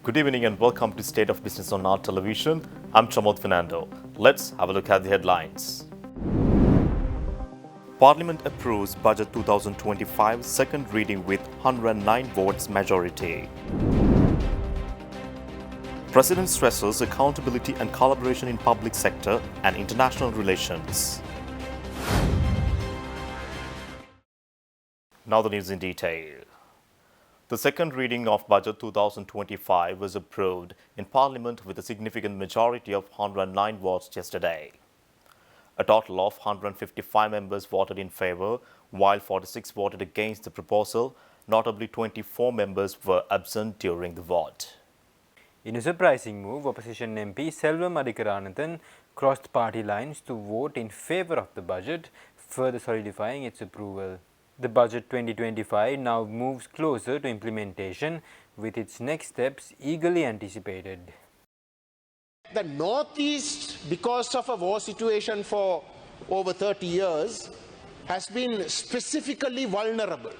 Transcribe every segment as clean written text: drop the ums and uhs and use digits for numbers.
Good evening and welcome to State of Business on our television. I'm Chamod Fernando. Let's have a look at the headlines. Parliament approves Budget 2025 second reading with 109 votes majority. President stresses accountability and collaboration in public sector and international relations. Now the news in detail. The second reading of Budget 2025 was approved in Parliament with a significant majority of 109 votes yesterday. A total of 155 members voted in favour, while 46 voted against the proposal. Notably, 24 members were absent during the vote. In a surprising move, opposition MP Selvam Adikaranathan crossed party lines to vote in favour of the budget, further solidifying its approval. The budget 2025 now moves closer to implementation, with its next steps eagerly anticipated. The Northeast, because of a war situation for over 30 years, has been specifically vulnerable.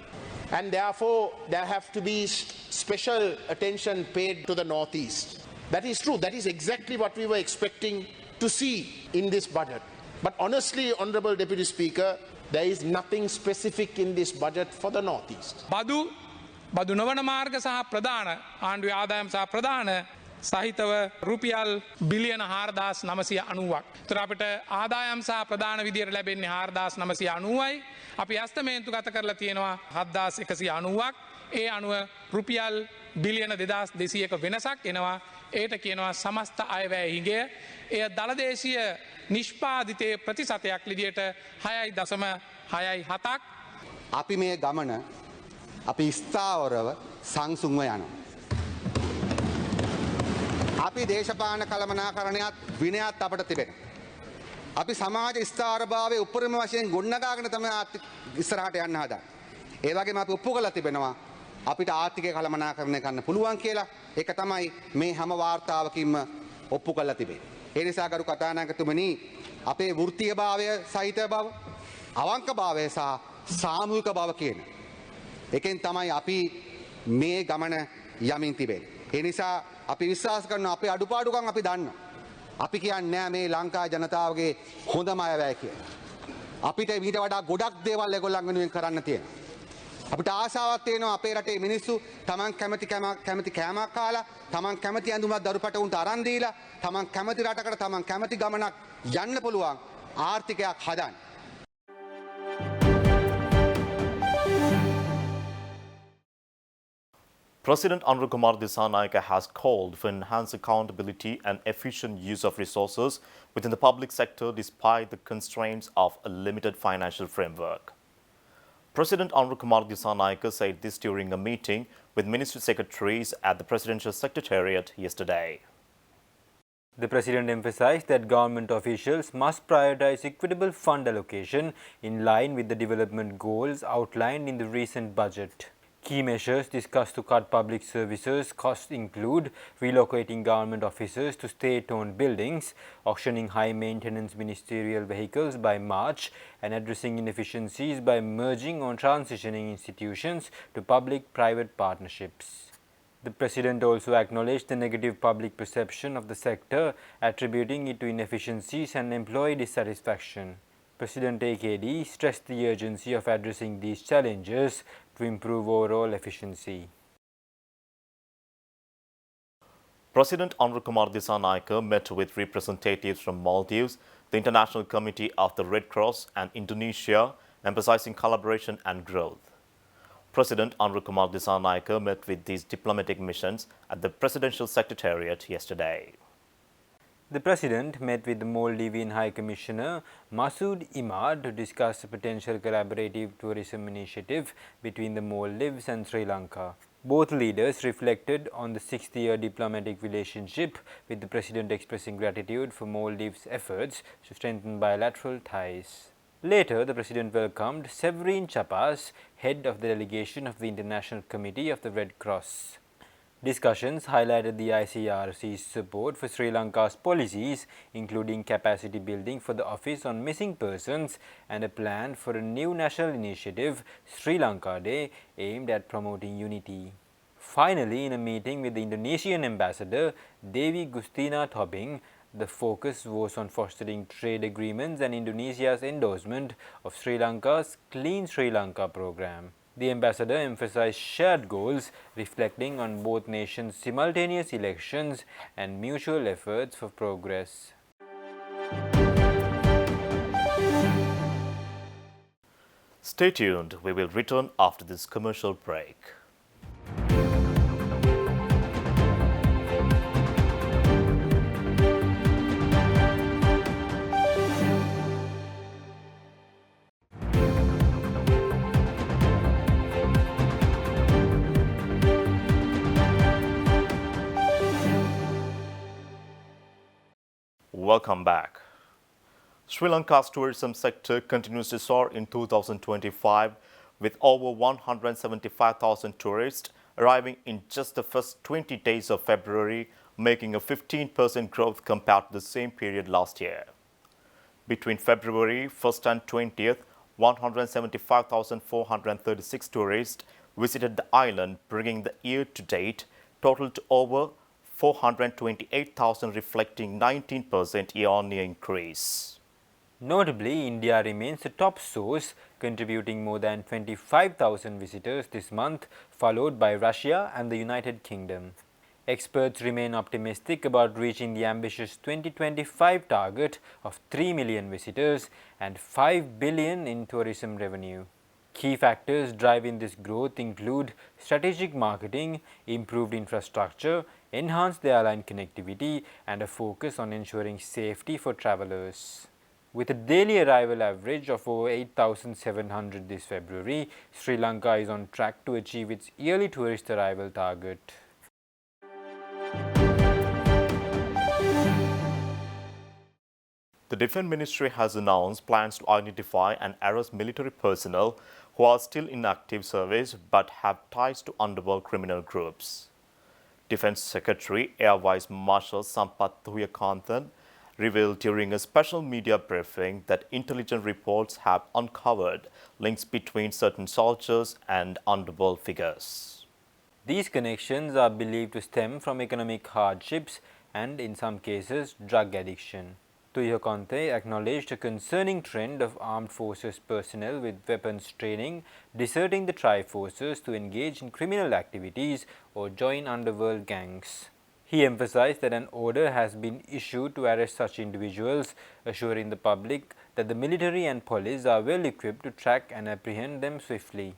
And therefore, there have to be special attention paid to the Northeast. That is true. That is exactly what we were expecting to see in this budget. But honestly, Honourable Deputy Speaker, there is nothing specific in this budget for the Northeast. බදු නොවන මාර්ග සහ ප්‍රධාන ආණ්ඩුවේ ආදායම් සහ ප්‍රධාන සහිතව රුපියල් බිලියන 4990ක්. ඒතර අපිට ආදායම් සහ ප්‍රධාන විදියට ලැබෙන්නේ 4990යි. අපි ඇස්තමේන්තු ගත කරලා තියෙනවා 7190ක්. ඒ අනුව රුපියල් බිලියන 2200ක වෙනසක් එනවා. ඒට කියනවා සමස්ත අයවැය හිඟය. එය දලදේශීය නිෂ්පාදිතයේ ප්‍රතිශතයක් විදියට 6.67ක්. අපි මේ ගමන අපි ස්ථාවරව සංසුන්ව යනවා. අපි දේශපාලන කළමනාකරණයත් විනයත් අපට තිබෙනවා. අපි සමාජ ස්ථාවරභාවයේ උපරිම වශයෙන් ගොඩනගාගෙන තමයි ඉස්සරහට යන්න හදන්නේ. ඒ වගේම අපි ඔප්පු කරලා තිබෙනවා අපිට ආර්ථිකය කළමනාකරණය කරන්න පුළුවන් කියලා. ඒක තමයි මේ හැම වාර්තාවකින්ම ඔප්පු කරලා තිබෙන්නේ. ඒ නිසා ගරු කතානායකතුමනි, අපේ වෘත්තීයභාවය සහිත බව, අවංකභාවය සහ සාමූහික බව කියන එකෙන් තමයි අපි මේ ගමන යමින් තිබෙන්නේ. ඒ නිසා අපි විශ්වාස කරනවා අපේ අඩුපාඩුකම් අපි දන්නවා. අපි කියන්නේ නෑ මේ ලංකා ජනතාවගේ හොඳම අයවැය කියලා. අපිට ඊට වඩා ගොඩක් දේවල් ඒගොල්ලන් වෙනුවෙන් කරන්න තියෙනවා. අපිට ආසාවක් තියෙනවා අපේ රටේ මිනිස්සු තමන් කැමති කෑමක් කාලා, තමන් කැමති ඇඳුමක් දරුපටවුන්ට අරන් දීලා, තමන් කැමති රටකට තමන් කැමති ගමනක් යන්න පුළුවන් ආර්ථිකයක් හදන්න. President Anura Kumar Dissanayake has called for enhanced accountability and efficient use of resources within the public sector despite the constraints of a limited financial framework. President Anura Kumar Dissanayake said this during a meeting with ministry secretaries at the Presidential Secretariat yesterday. The President emphasized that government officials must prioritize equitable fund allocation in line with the development goals outlined in the recent budget. Key measures discussed to cut public services costs include relocating government offices to state-owned buildings, auctioning high-maintenance ministerial vehicles by March, and addressing inefficiencies by merging or transitioning institutions to public-private partnerships. The President also acknowledged the negative public perception of the sector, attributing it to inefficiencies and employee dissatisfaction. President AKD stressed the urgency of addressing these challenges to improve overall efficiency. President Anura Kumar Dissanayake met with representatives from Maldives, the International Committee of the Red Cross and Indonesia, emphasizing collaboration and growth. President Anura Kumar Dissanayake met with these diplomatic missions at the Presidential Secretariat yesterday. The President met with the Maldivian High Commissioner Masood Imad to discuss a potential collaborative tourism initiative between the Maldives and Sri Lanka. Both leaders reflected on the 60-year diplomatic relationship, with the President expressing gratitude for Maldives' efforts to strengthen bilateral ties. Later, the President welcomed Severin Chapas, head of the delegation of the International Committee of the Red Cross. Discussions highlighted the ICRC's support for Sri Lanka's policies, including capacity building for the Office on Missing Persons and a plan for a new national initiative, Sri Lanka Day, aimed at promoting unity. Finally, in a meeting with the Indonesian ambassador Dewi Gustina Tobing, the focus was on fostering trade agreements and Indonesia's endorsement of Sri Lanka's Clean Sri Lanka program. The ambassador emphasized shared goals reflecting on both nations' simultaneous elections and mutual efforts for progress. Stay tuned. We will return after this commercial break. Welcome back. Sri Lanka's tourism sector continues to soar in 2025 with over 175,000 tourists arriving in just the first 20 days of February, making a 15% growth compared to the same period last year. Between February 1st and 20th, 175,436 tourists visited the island, bringing the year-to-date total to over 428,000, reflecting 19% year-on-year increase. Notably, India remains the top source, contributing more than 25,000 visitors this month, followed by Russia and the United Kingdom. Experts remain optimistic about reaching the ambitious 2025 target of 3 million visitors and 5 billion in tourism revenue. Key factors driving this growth include strategic marketing, improved infrastructure, enhanced airline connectivity, and a focus on ensuring safety for travelers. With a daily arrival average of over 8,700 this February, Sri Lanka is on track to achieve its yearly tourist arrival target. The Defense Ministry has announced plans to identify and arrest military personnel who are still in active service but have ties to underworld criminal groups. Defense Secretary Air Vice Marshal Sampath Thuyakanthan revealed during a special media briefing that intelligence reports have uncovered links between certain soldiers and underworld figures. These connections are believed to stem from economic hardships and, in some cases, drug addiction. Thuyakanthan acknowledged a concerning trend of armed forces personnel with weapons training deserting the tri-forces to engage in criminal activities or join underworld gangs. He emphasized that an order has been issued to arrest such individuals, assuring the public that the military and police are well equipped to track and apprehend them swiftly.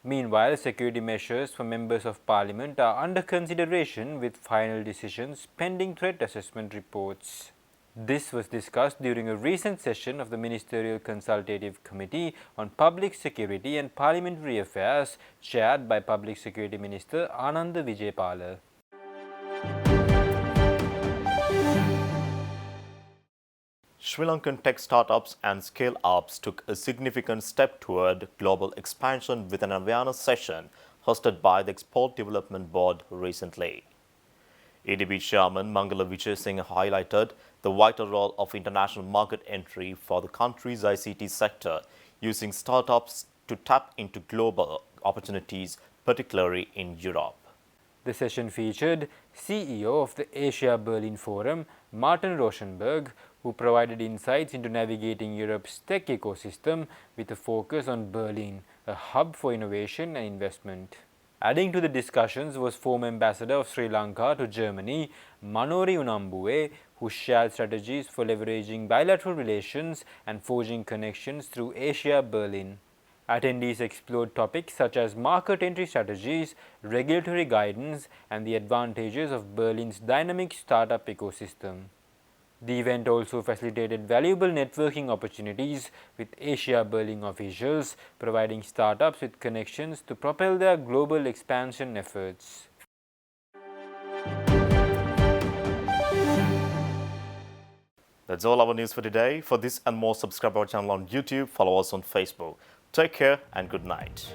Meanwhile, security measures for members of parliament are under consideration, with final decisions pending threat assessment reports. This was discussed during a recent session of the Ministerial Consultative Committee on Public Security and Parliamentary Affairs, chaired by Public Security Minister Ananda Vijaypala. Sri Lankan tech startups and scale-ups took a significant step toward global expansion with an awareness session hosted by the Export Development Board recently. ADB Chairman Mangala Vijay Singh highlighted the vital role of international market entry for the country's ICT sector, using startups to tap into global opportunities, particularly in Europe. The session featured CEO of the Asia Berlin Forum, Martin Rosenberg, who provided insights into navigating Europe's tech ecosystem with a focus on Berlin, a hub for innovation and investment. Adding to the discussions was former ambassador of Sri Lanka to Germany, Manori Unambue, who shared strategies for leveraging bilateral relations and forging connections through Asia Berlin. Attendees explored topics such as market entry strategies, regulatory guidance, and the advantages of Berlin's dynamic startup ecosystem. The event also facilitated valuable networking opportunities with Asia Berlin officials, providing startups with connections to propel their global expansion efforts. That's all our news for today. For this and more, subscribe our channel on YouTube, follow us on Facebook. Take care and good night.